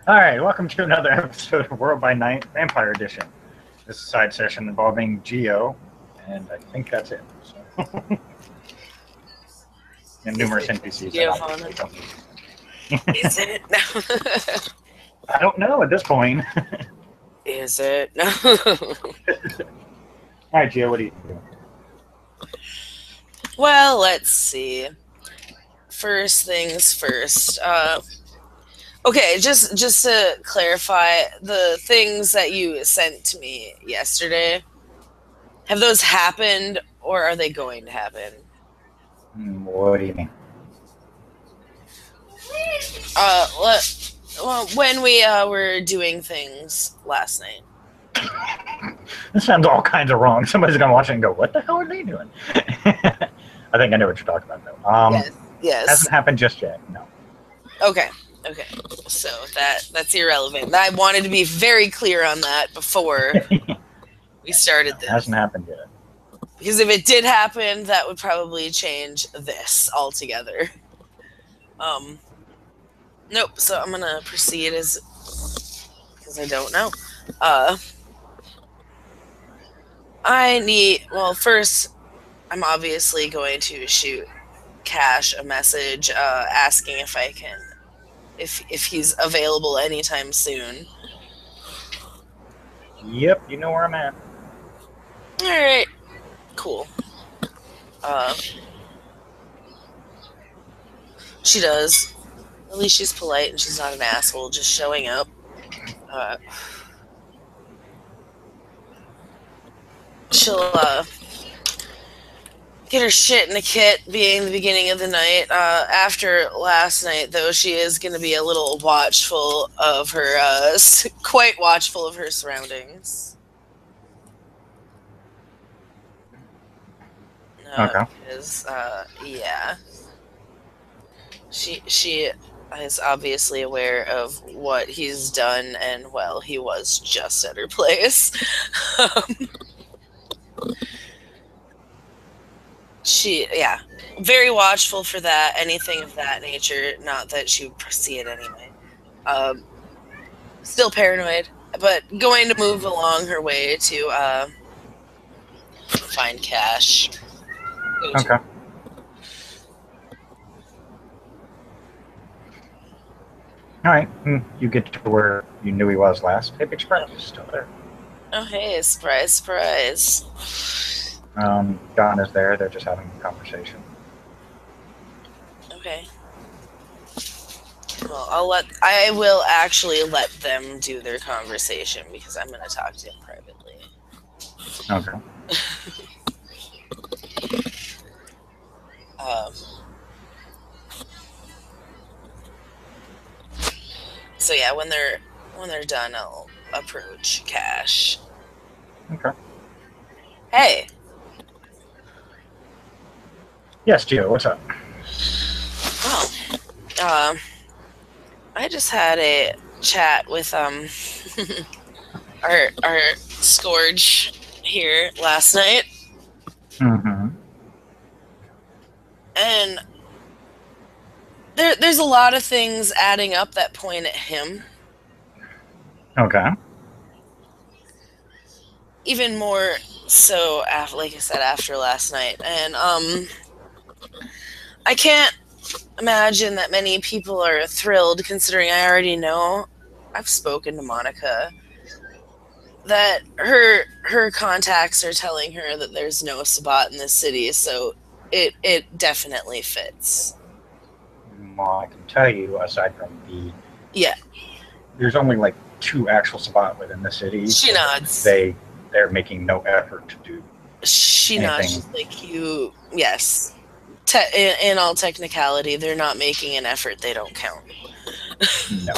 All right, welcome to another episode of World by Night Vampire Edition. This is a side session involving Gio, and I think that's it. So. And numerous NPCs. Is it? I don't know at this point. Is it? No. All right, Gio, what do you do? Well, let's see. First things first. Okay, just to clarify, the things that you sent to me yesterday, have those happened or are they going to happen? What do you mean? Well, when we were doing things last night. This sounds all kinds of wrong. Somebody's gonna watch it and go, "What the hell are they doing?" I think I know what you're talking about, though. Yes. Hasn't happened just yet. No. Okay. So that's irrelevant. I wanted to be very clear on that before we started this. Hasn't happened yet. Because if it did happen, that would probably change this altogether. Nope. So I'm gonna proceed because I don't know. First, I'm obviously going to shoot Cash a message asking if he's available anytime soon. Yep, you know where I'm at. All right, cool. She does. At least she's polite and she's not an asshole just showing up. She'll get her shit in a kit, being the beginning of the night. After last night, though, she is going to be a little watchful of her, quite watchful of her surroundings. Okay. Because, yeah. She is obviously aware of what he's done, and, well, he was just at her place. Very watchful for that, anything of that nature. Not that she would see it anyway. Still paranoid, but going to move along her way to find Cash. Okay. All right, you get to where you knew he was last. Hey, Big Surprise is still there. Oh, hey, surprise. Don is there. They're just having a conversation. Okay. Well, I will actually let them do their conversation because I'm going to talk to him privately. Okay. So yeah, when they're done, I'll approach Cash. Okay. Hey. Yes, Gio, what's up? Oh, I just had a chat with our Scourge here last night. Mm-hmm. And there's a lot of things adding up that point at him. Okay. Even more so, like I said, after last night. And I can't imagine that many people are thrilled, considering I already know, I've spoken to Monica, that her contacts are telling her that there's no Sabbat in this city, so it definitely fits. Well, I can tell you, aside from Yeah. There's only like 2 actual Sabbat within the city. She nods. They're making no effort to do She anything. nods. She's like, yes. In all technicality, they're not making an effort. They don't count. No.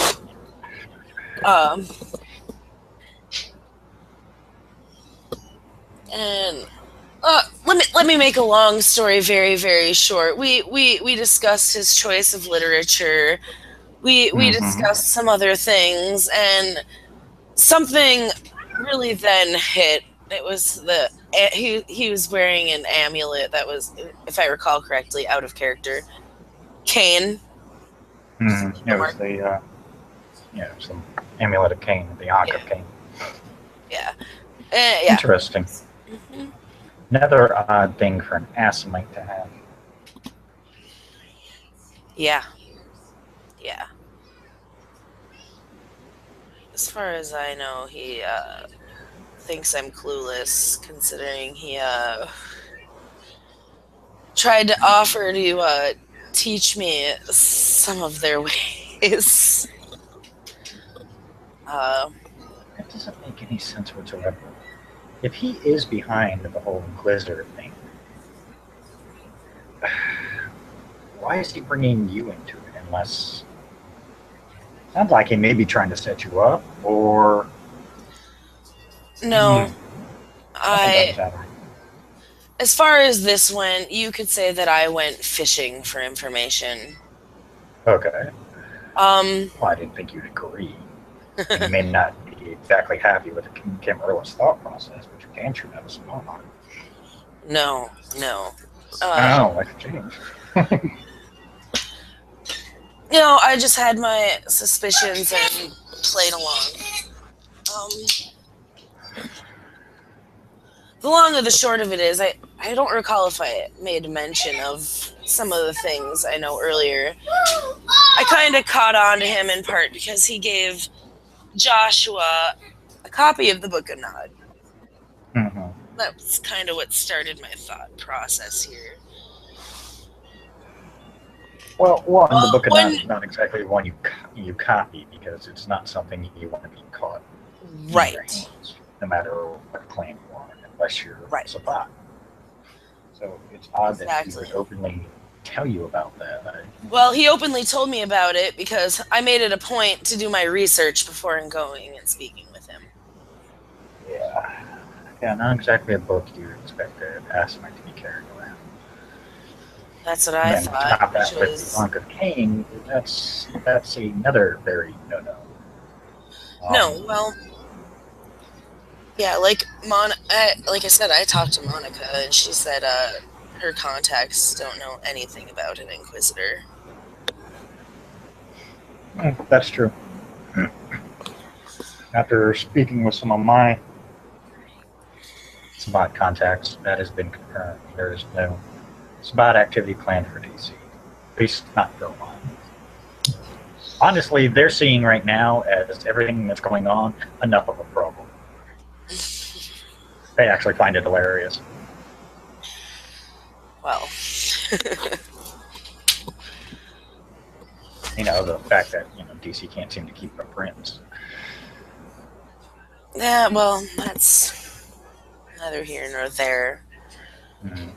And let me make a long story very, very short. We discussed his choice of literature. We discussed some other things, and something really then hit. It was he was wearing an amulet that was, if I recall correctly, out of character. Cane. It was some amulet of Cain, the Ankh of Cain. Yeah. Interesting. Mm-hmm. Another odd thing for an Assamite to have. Yeah. Yeah. As far as I know, he thinks I'm clueless, considering he tried to offer to teach me some of their ways. That doesn't make any sense whatsoever. If he is behind the whole Inquisitor thing, why is he bringing you into it? Unless sounds like he may be trying to set you up, or No, as far as this went, you could say that I went fishing for information. Okay. Well, I didn't think you'd agree. You may not be exactly happy with Camarill's thought process, but you can shoot out a small. No. I don't like to change. I just had my suspicions and played along. The long and the short of it is, I don't recall if I made mention of some of the things I know earlier. I kind of caught on to him in part because he gave Joshua a copy of the Book of Nod. Mm-hmm. That's kind of what started my thought process here. Well, the Book of Nod is not exactly one you copy, because it's not something you want to be caught in your hands, no matter what clan you are, unless you're Sabbat. So it's odd that he would openly tell you about that. Well, he openly told me about it because I made it a point to do my research before going and speaking with him. Yeah, not exactly a book you would expect an Assamite to be carrying around. That's what I thought. Top that with the Ankh of Cain, that's another very no-no. No, well, yeah, like I said, I talked to Monica, and she said her contacts don't know anything about an Inquisitor. That's true. After speaking with some of my Sabbat contacts, that has been confirmed. There is no Sabbat activity planned for DC. At least not for a while. Honestly, they're seeing right now as everything that's going on enough of a problem. They actually find it hilarious. Well, the fact that DC can't seem to keep their friends. Yeah, well, that's neither here nor there. Mm-hmm.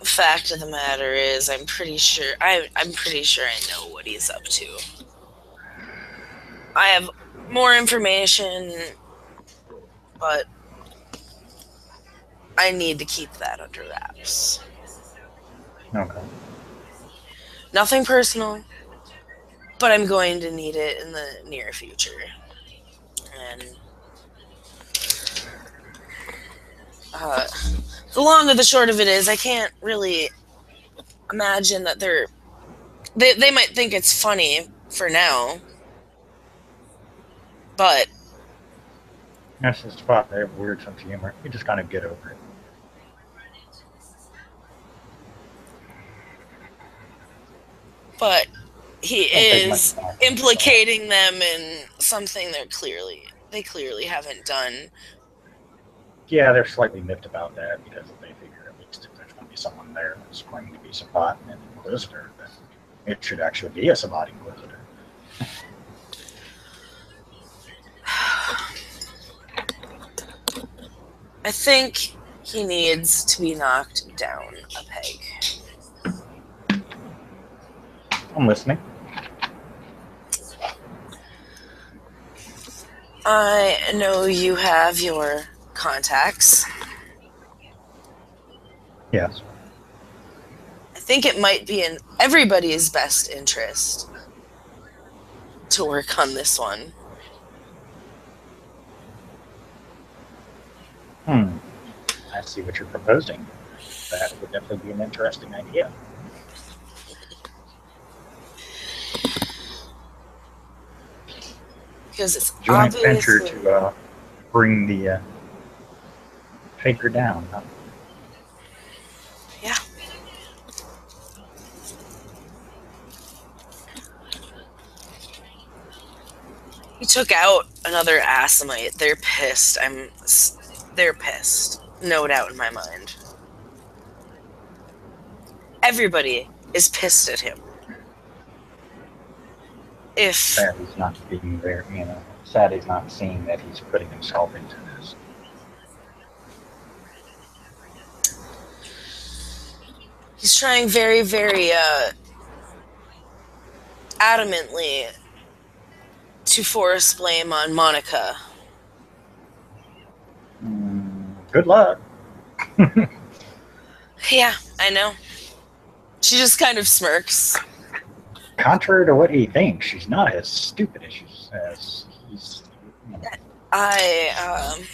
The fact of the matter is, I'm pretty sure I know what he's up to. I have more information, but I need to keep that under wraps. Okay. Nothing personal, but I'm going to need it in the near future. And the long and the short of it is, I can't really imagine that they might think it's funny for now, but that's the spot. They have weird sense of humor. You just kind of get over it. But he is implicating them in something they clearly haven't done. Yeah, they're slightly miffed about that because they figure at least if there's going to be someone there that's going to be Sabbat and an Inquisitor, then it should actually be a Sabbat Inquisitor. I think he needs to be knocked down a peg. I'm listening. I know you have your contacts. Yes. I think it might be in everybody's best interest to work on this one. I see what you're proposing. That would definitely be an interesting idea. Because it's joint venture obviously... to bring the faker down. Huh? Yeah. He took out another Asimite. They're pissed. They're pissed. No doubt in my mind. Everybody is pissed at him. Sad he's not being there, sad he's not seeing that he's putting himself into this. He's trying very, very adamantly to force blame on Monica. Good luck. Yeah, I know. She just kind of smirks. Contrary to what he thinks, she's not as stupid as he's. I'm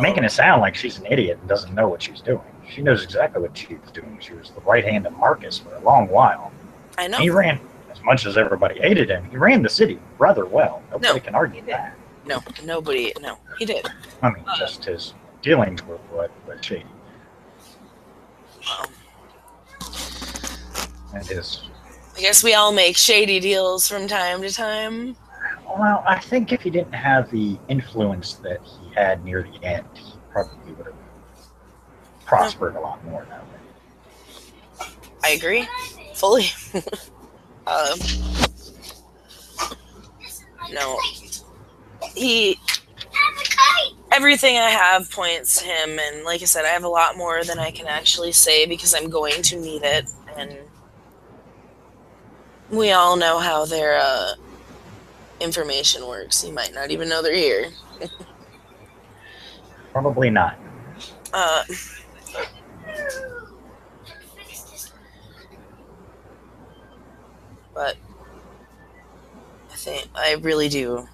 making it sound like she's an idiot and doesn't know what she's doing. She knows exactly what she's doing. She was the right hand of Marcus for a long while. I know. He ran, as much as everybody hated him, he ran the city rather well. Nobody can argue that. No, nobody. No, he did. I mean, just his dealings were shady. And his... I guess we all make shady deals from time to time. Well, I think if he didn't have the influence that he had near the end, he probably would have prospered a lot more that way. I agree. Fully. No. Everything I have points to him, and like I said, I have a lot more than I can actually say because I'm going to need it, and we all know how their information works. You might not even know they're here. Probably not. But I really do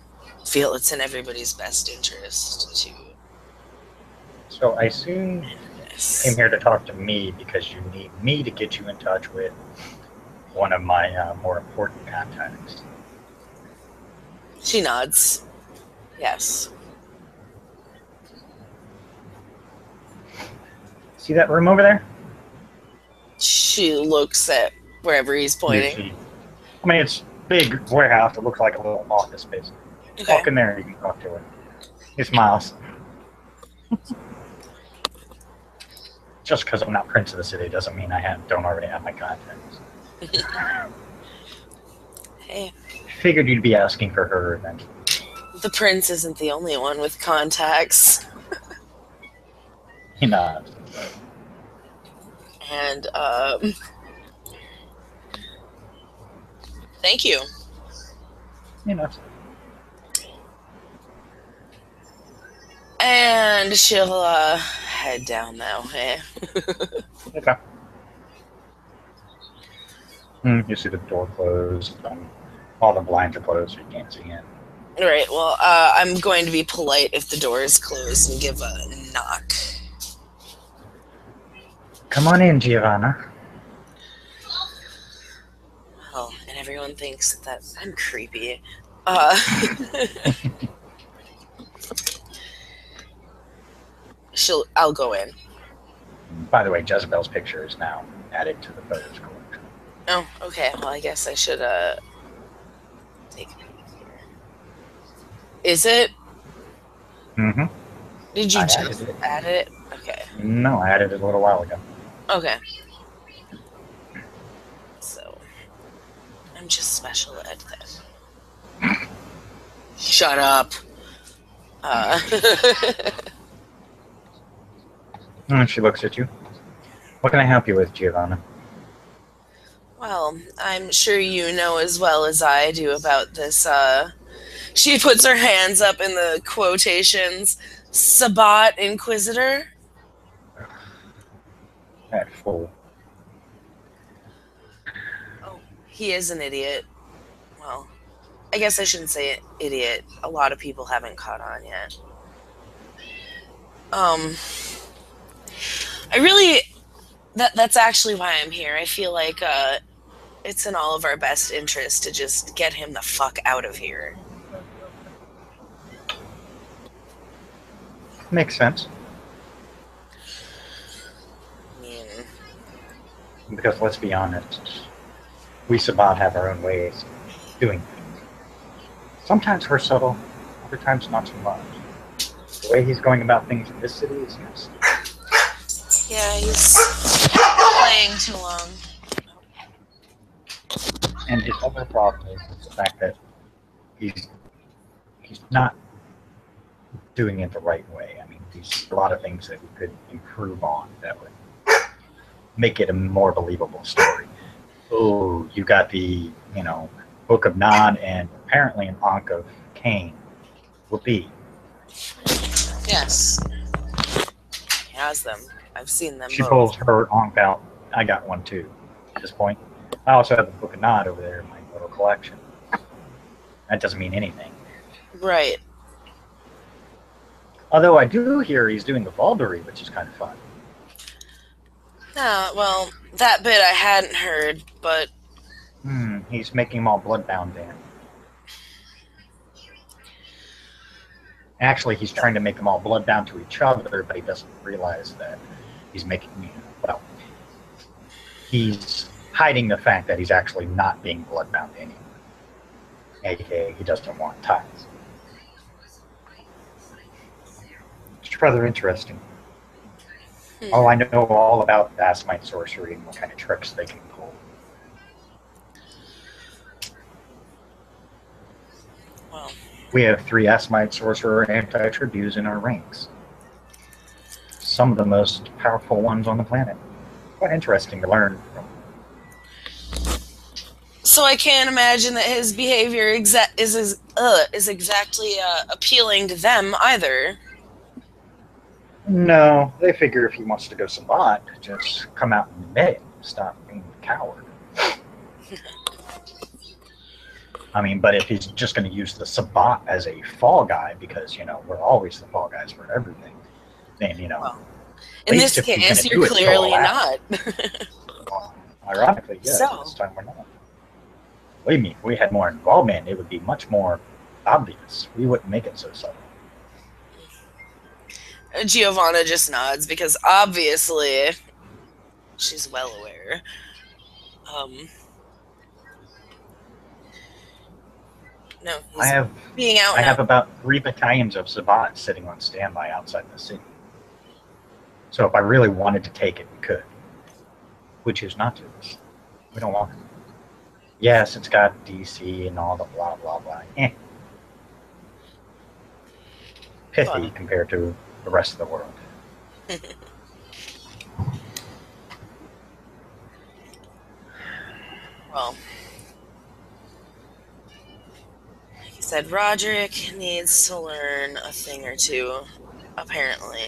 feel it's in everybody's best interest to... So I assume you came here to talk to me because you need me to get you in touch with one of my more important contacts. She nods. Yes. See that room over there? She looks at wherever he's pointing. I mean, it's a big warehouse. It looks like a little office space. Okay. Walk in there, you can talk to her. He smiles. Just because I'm not Prince of the City doesn't mean I don't already have my contacts. Hey. Figured you'd be asking for her eventually. The Prince isn't the only one with contacts. He nods. And, thank you. You know. And she'll, head down now, eh? Okay. You see the door closed. All the blinds are closed, so you can't see in. Right, well, I'm going to be polite if the door is closed and give a knock. Come on in, Giovanna. Oh, and everyone thinks that I'm creepy. I'll go in. By the way, Jezebel's picture is now added to the photos collection. Oh, okay. Well, I guess I should, take a peek here. Is it? Mm-hmm. Did you just add it? Okay. No, I added it a little while ago. Okay. So, I'm just special ed then. Shut up. And she looks at you. What can I help you with, Giovanna? Well, I'm sure you know as well as I do about this, she puts her hands up in the quotations, Sabbat Inquisitor. That fool. Oh, he is an idiot. Well, I guess I shouldn't say idiot. A lot of people haven't caught on yet. I really... That's actually why I'm here. I feel like, it's in all of our best interest to just get him the fuck out of here. Makes sense. I mean, because let's be honest, we Sabbat have our own ways of doing things. Sometimes we're subtle, other times not so much. The way he's going about things in this city is just... Yeah, he's playing too long. And his other problem is the fact that he's not doing it the right way. I mean, there's a lot of things that we could improve on that would make it a more believable story. Oh, you got the, Book of Nod and apparently an Ankh of Cain. Whoopee. Yes. He has them. I've seen them She both. pulls her Ankh out. I got one too at this point. I also have the Book of Nod over there in my little collection. That doesn't mean anything. Right. Although I do hear he's doing the Valkyrie, which is kind of fun. Well, that bit I hadn't heard, but... He's making them all bloodbound then. Actually, he's trying to make them all bloodbound to each other, but he doesn't realize that he's making... Well, he's hiding the fact that he's actually not being bloodbound to anyone. AKA, he doesn't want ties. It's rather interesting. Oh, I know all about Asmite sorcery and what kind of tricks they can pull. Well, we have 3 Asmite sorcerer anti-tribunes in our ranks. Some of the most powerful ones on the planet. Quite interesting to learn from. So I can't imagine that his behavior is exactly appealing to them either. No, they figure if he wants to go Sabbat, just come out and admit it. Stop being a coward. I mean, but if he's just going to use the Sabbat as a fall guy, because, we're always the fall guys for everything, then, well, in this case, you're clearly not. Well, ironically, yeah, so. This time we're not. Believe me, if we had more involvement, it would be much more obvious. We wouldn't make it so subtle. Giovanna just nods because obviously she's well aware. No, I have being out. I have about 3 battalions of Sabbat sitting on standby outside the city. So if I really wanted to take it, we could. We choose not to. We don't want it. Yes, it's got DC and all the blah blah blah. Pithy compared to the rest of the world. Well, like you said, Roderick needs to learn a thing or two, apparently.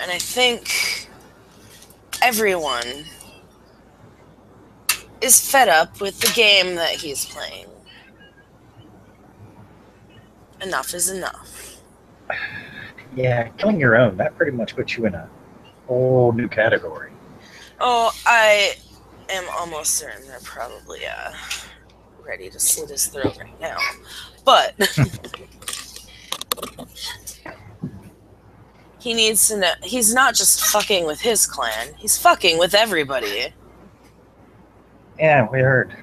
And I think everyone is fed up with the game that he's playing. Enough is enough. Yeah, killing your own, that pretty much puts you in a whole new category. Oh, I am almost certain they're probably ready to slit his throat right now. But he needs to know he's not just fucking with his clan, he's fucking with everybody. Yeah, we heard.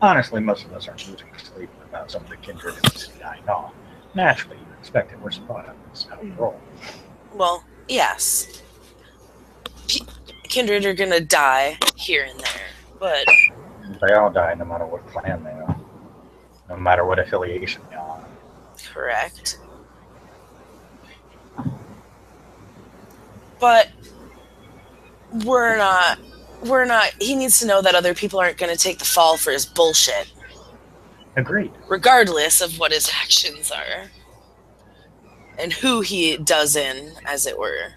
Honestly, most of us aren't losing sleep about some of the kindred in the city dying off. Naturally, you expect it. We're supposed to. That's how we roll. Well, yes. Kindred are gonna die here and there, but... They all die no matter what clan they are. No matter what affiliation they are. Correct. But we're not, he needs to know that other people aren't going to take the fall for his bullshit. Agreed. Regardless of what his actions are. And who he does in, as it were.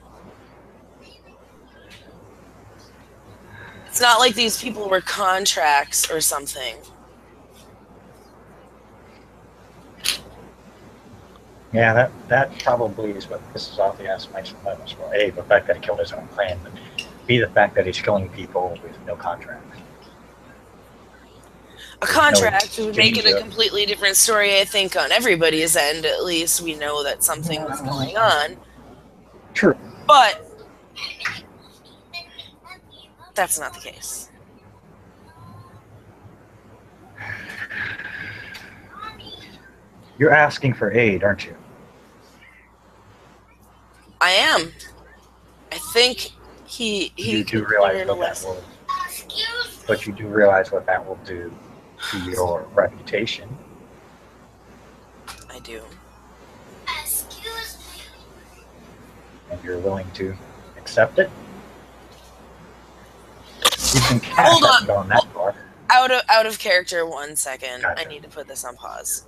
It's not like these people were contracts or something. Yeah, that probably is what pisses off the Asmites the most. Well, A, the fact that he killed his own clan, but B, the fact that he's killing people with no contract. a contract would make it a completely different story, I think, on everybody's end. At least we know that something's going on. True. But that's not the case. You're asking for aid, aren't you? I am. I think he do realize what that will, but you do realize what that will do to your reputation. I do. And you're willing to accept it? You can hold on that far. Out of character, 1 second. Gotcha. I need to put this on pause.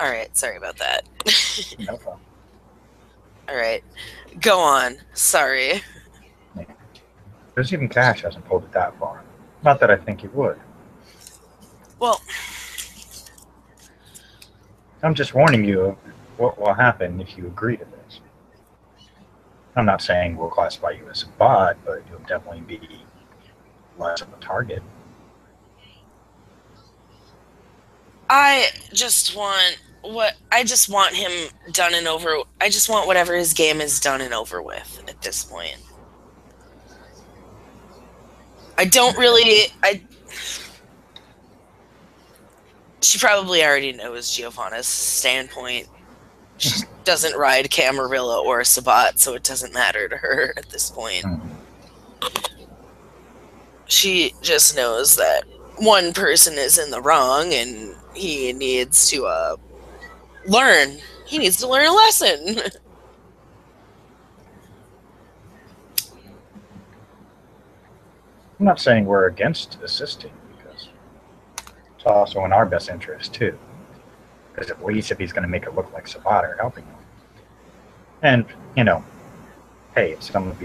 All right, sorry about that. No problem. All right, go on. Sorry. Because even Cash hasn't pulled it that far. Not that I think he would. Well, I'm just warning you of what will happen if you agree to this. I'm not saying we'll classify you as a bot, but you'll definitely be less of a target. I just want him done and over. I just want whatever his game is done and over with at this point. I don't really. She probably already knows Giovanna's standpoint. She doesn't ride Camarilla or Sabat, so it doesn't matter to her at this point. She just knows that one person is in the wrong, and he needs to learn. He needs to learn a lesson. I'm not saying we're against assisting, because it's also in our best interest too. Because at least if he's going to make it look like Sabat are helping him. And, you know, hey, if some of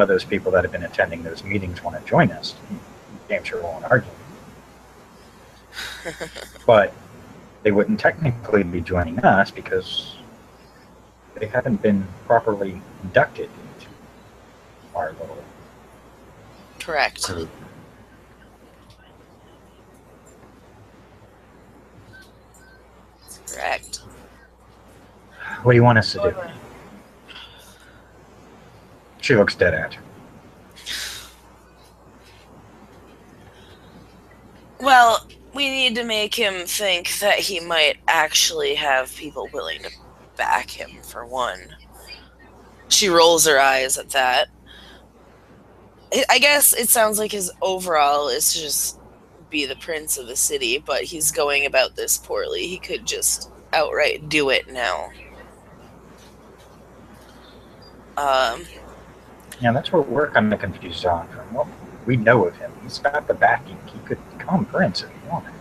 those people that have been attending those meetings want to join us, damn sure won't argue. But they wouldn't technically be joining us because they haven't been properly inducted into our little Correct. group. Correct. What do you want us to do? She looks dead at you. Well, we need to make him think that he might actually have people willing to back him, for one. She rolls her eyes at that. I guess it sounds like his overall is to just be the prince of the city, but he's going about this poorly. He could just outright do it now. Yeah, that's what we're kind of confused on. From what we know of him, he's got the backing. He could become prince if he wanted.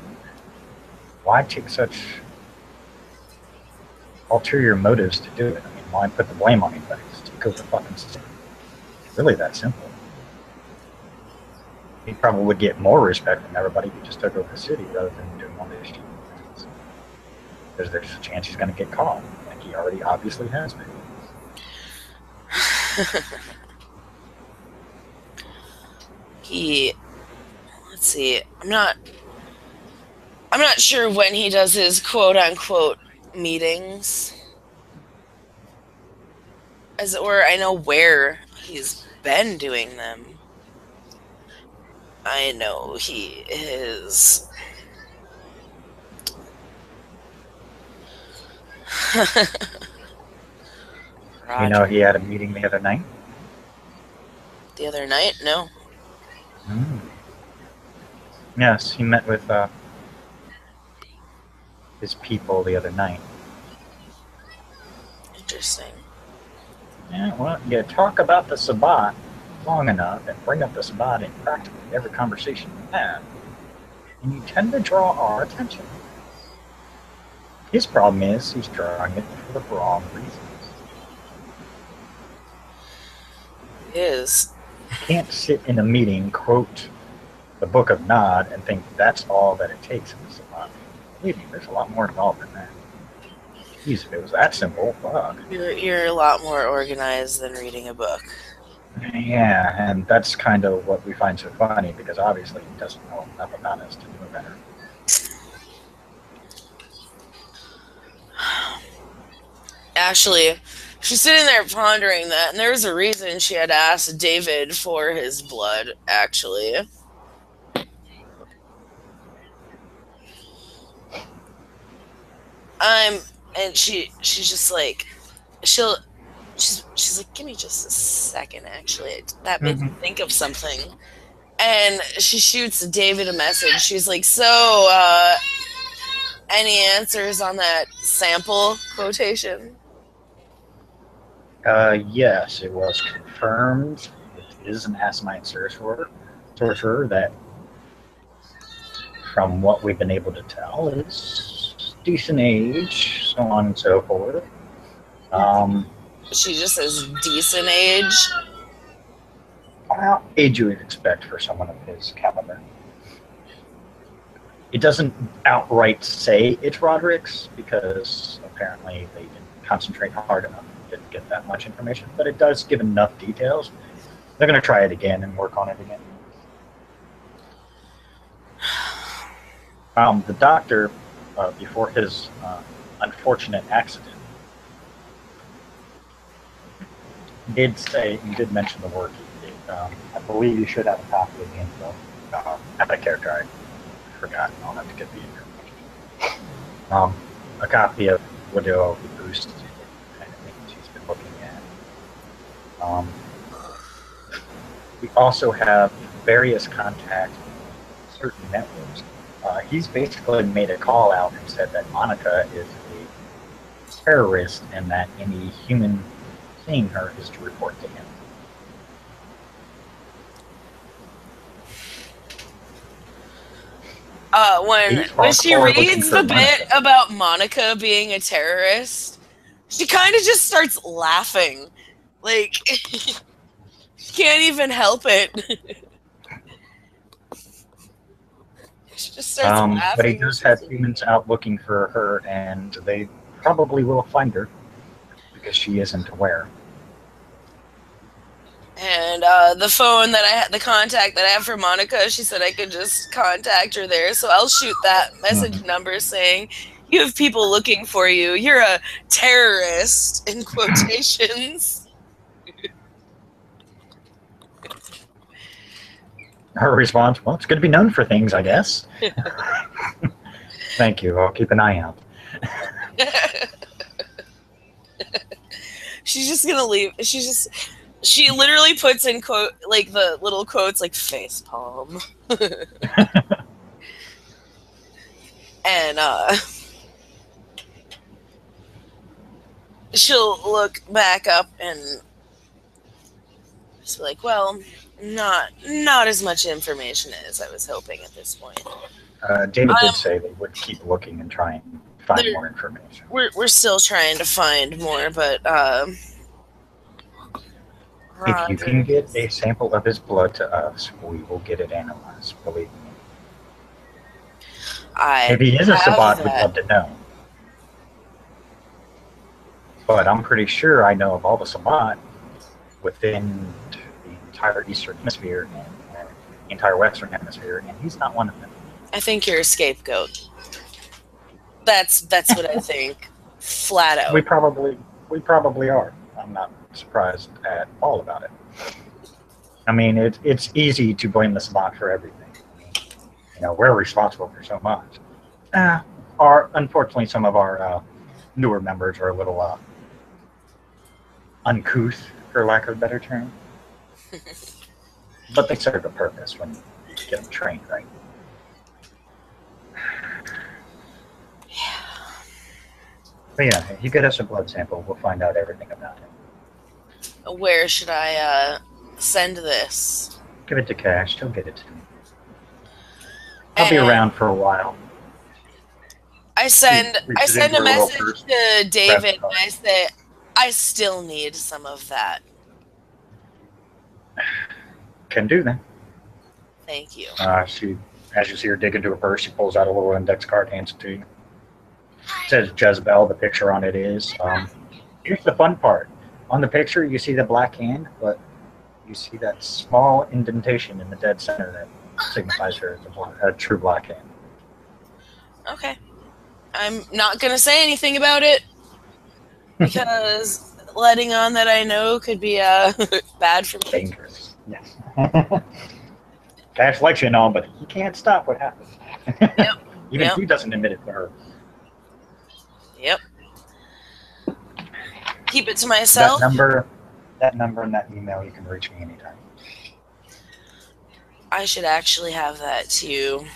Why take such ulterior motives to do it? I mean, why put the blame on anybody? Just take over the fucking city. It's really that simple. He probably would get more respect from everybody who just took over the city rather than doing all this shit. Because there's a chance he's going to get caught, like he already obviously has been. Let's see. I'm not sure when he does his quote-unquote meetings. As it were, I know where he's been doing them. I know he is... You know he had a meeting the other night? The other night? No. Yes, he met with his people the other night. interesting. Yeah, well, you talk about the Sabbat long enough and bring up the Sabbat in practically every conversation you have, and you tend to draw our attention. His problem is he's drawing it for the wrong reasons. It is. You can't sit in a meeting, quote the Book of Nod, and think that's all that it takes in the Sabbat. Believe me, there's a lot more involved in that. Jeez, if it was that simple, fuck. You're a lot more organized than reading a book. Yeah, and that's kind of what we find so funny, because obviously he doesn't know enough about us to do it better. Actually, she's sitting there pondering that, and there's a reason she had asked David for his blood, actually. And she's just like, she's like, give me just a second, actually. That made me think of something. And she shoots David a message. She's like, so, any answers on that sample quotation? Yes, it was confirmed. It is an Assamite sorcerer that, from what we've been able to tell, is decent age, so on and so forth. She just says decent age. Well, age you would expect for someone of his caliber. It doesn't outright say it's Roderick's, because apparently they didn't concentrate hard enough, didn't get that much information, but it does give enough details. They're going to try it again and work on it again. The doctor, before his unfortunate accident, did mention the work he did. I believe you should have a copy of the info. Out of character, I forgot. I'll have to get the info. A copy of Widow Boost kind of things he's been looking at. We also have various contacts with certain networks. He's basically made a call out and said that Monica is a terrorist and that any human seeing her is to report to him. When she reads the bit about Monica being a terrorist, she kind of just starts laughing. Like, she can't even help it. She just starts laughing. But he does have humans out looking for her, and they probably will find her because she isn't aware. And the phone that the contact that I have for Monica, she said I could just contact her there. So I'll shoot that message number saying, you have people looking for you. You're a terrorist, in quotations. Her response, well, it's good to be known for things, I guess. Thank you. I'll keep an eye out. She's just going to leave. She literally puts in quote, like the little quotes like face palm. And she'll look back up and just be like, well, not as much information as I was hoping at this point. David did say they would keep looking and try and find more information. We're still trying to find more, but if you can get a sample of his blood to us, we will get it analyzed, believe me. If he is a Sabbat, we'd love to know. But I'm pretty sure I know of all the Sabbat within the entire Eastern Hemisphere and the entire Western Hemisphere, and he's not one of them. I think you're a scapegoat. That's what I think. Flat out. We probably are. I'm not surprised at all about it. I mean, it's easy to blame the Sabbat for everything. You know, we're responsible for so much. Unfortunately, some of our newer members are a little uncouth, for lack of a better term. But they serve a purpose when you get them trained, right? But yeah, if you get us a blood sample, we'll find out everything about him. Where should I send this? Give it to Cash. He'll get it to me. I'll be around for a while. I send a message to David and I say, I still need some of that. Can do that. Thank you. As you see her dig into her purse, she pulls out a little index card, hands it to you. It says Jezebel. The picture on it is. Here's the fun part. On the picture, you see the black hand, but you see that small indentation in the dead center that signifies her as a true black hand. Okay. I'm not going to say anything about it because letting on that I know could be bad for me. Dangerous. Yes. Cash likes you and all, but he can't stop what happens. Yep. Even he doesn't admit it to her. Yep. Keep it to myself. That number and that email, you can reach me anytime. I should actually have that to you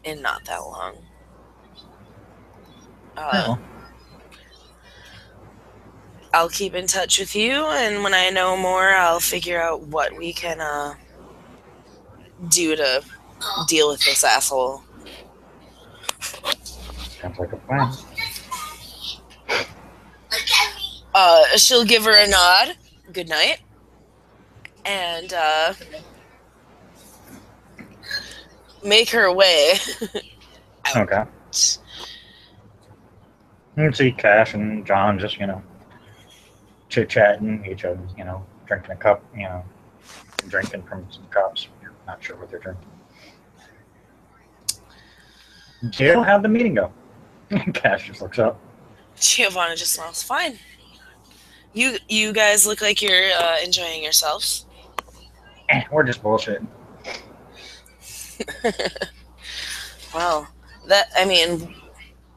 in not that long. I'll keep in touch with you, and when I know more, I'll figure out what we can do to deal with this asshole. Sounds like a plan. She'll give her a nod, good night, and make her way. Okay. You can see Cash and John just, chit-chatting, each other, drinking a cup, drinking from some cups. You're not sure what they're drinking. Gio, how'd the meeting go? Cash just looks up. Giovanna just smiles. Fine. You guys look like you're enjoying yourselves. We're just bullshitting. Well,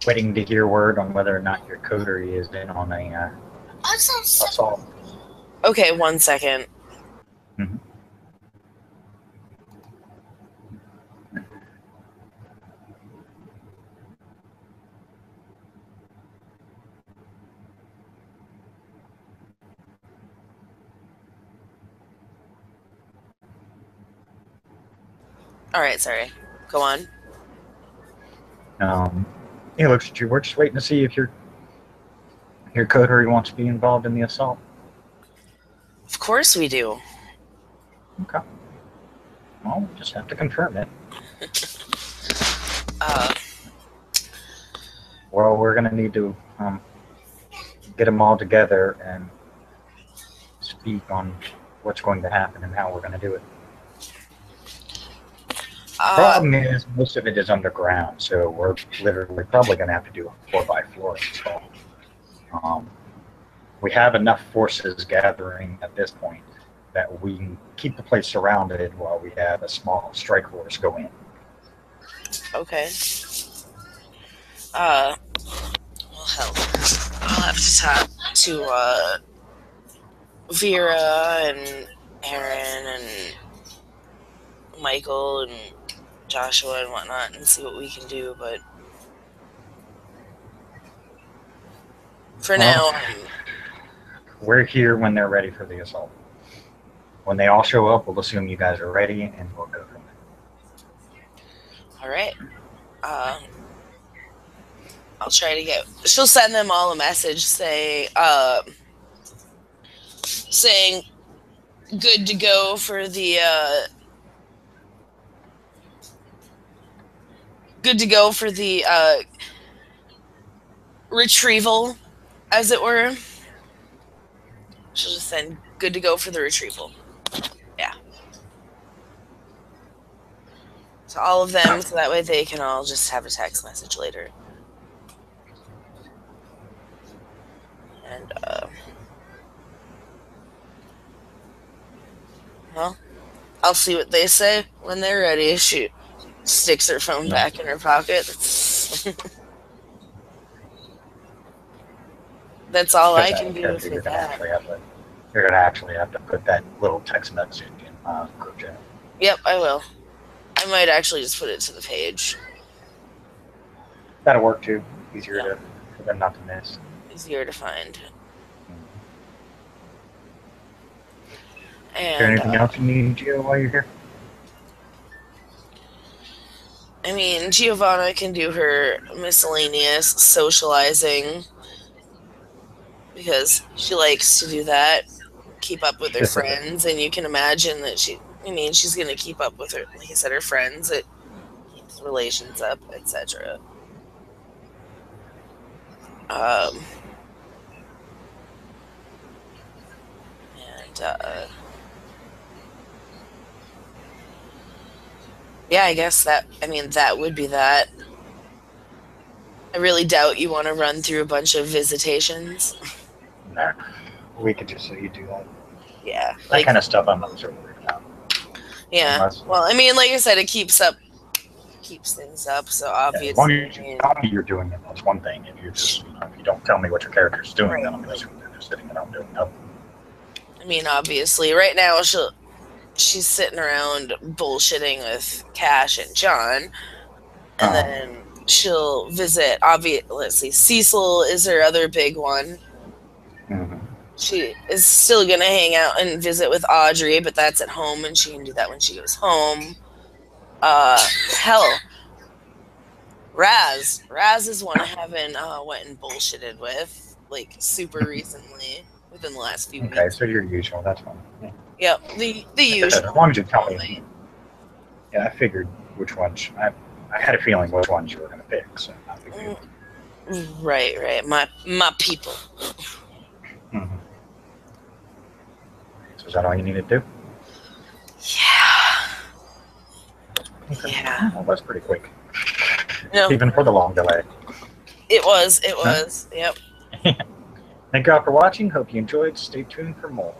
waiting to hear word on whether or not your coterie is in on a assault. Okay, 1 second. Mm-hmm. All right, sorry. Go on. He looks at you. We're just waiting to see if your coterie wants to be involved in the assault. Of course we do. Okay. Well, we just have to confirm it. Well, we're going to need to get them all together and speak on what's going to happen and how we're going to do it. Problem is, most of it is underground, so we're literally probably going to have to do a 4x4 install. We have enough forces gathering at this point that we can keep the place surrounded while we have a small strike force go in. Okay. Well, hell, I'll have to talk to Vera and Aaron and Michael and Joshua and whatnot and see what we can do, but for now, we're here when they're ready for the assault. When they all show up, we'll assume you guys are ready and we'll go from there. All right. I'll try to get. She'll send them all a message saying good to go for the retrieval, as it were. She'll just send good to go for the retrieval. Yeah. So all of them, so that way they can all just have a text message later. And, well, I'll see what they say when they're ready. She sticks her phone back in her pocket. That's all I can do with that. You're going to actually have to put that little text message in group chat. Yep, I will. I might actually just put it to the page. That'll work too. Easier to for them not to miss. Easier to find. Is there anything else you need, Gio, while you're here? I mean, Giovanna can do her miscellaneous socializing because she likes to do that, keep up with her friends, and you can imagine that she's going to keep up with her, like I said, her friends. It keeps relations up, etc. Yeah, I guess that would be that. I really doubt you want to run through a bunch of visitations. No, we could just say you do that. Yeah. That kind of stuff I'm not so worried about. Yeah. Well, I mean, like I said, it keeps things up, so obviously. As long as you tell me you're doing it, that's one thing. If you're just, if you don't tell me what your character's doing, right, then I'm going to assume they're just sitting around doing nothing. I mean, obviously, right now she's sitting around bullshitting with Cash and John, and then she'll visit. Let's see, Cecil is her other big one. Mm-hmm. She is still gonna hang out and visit with Audrey, but that's at home, and she can do that when she goes home. Hell, Raz is one I haven't went and bullshitted with, like, super recently, within the last few weeks. Okay, so your usual, that's fine. Yeah. Yep, the usual. As long as you tell me. Yeah, I figured which ones. I had a feeling which ones you were going to pick, so not a big deal. Right. My people. Mm-hmm. So is that all you need to do? Yeah. Okay. Yeah. Well, that's pretty quick. No. Even for the long delay. It was. Yep. Thank you all for watching. Hope you enjoyed. Stay tuned for more.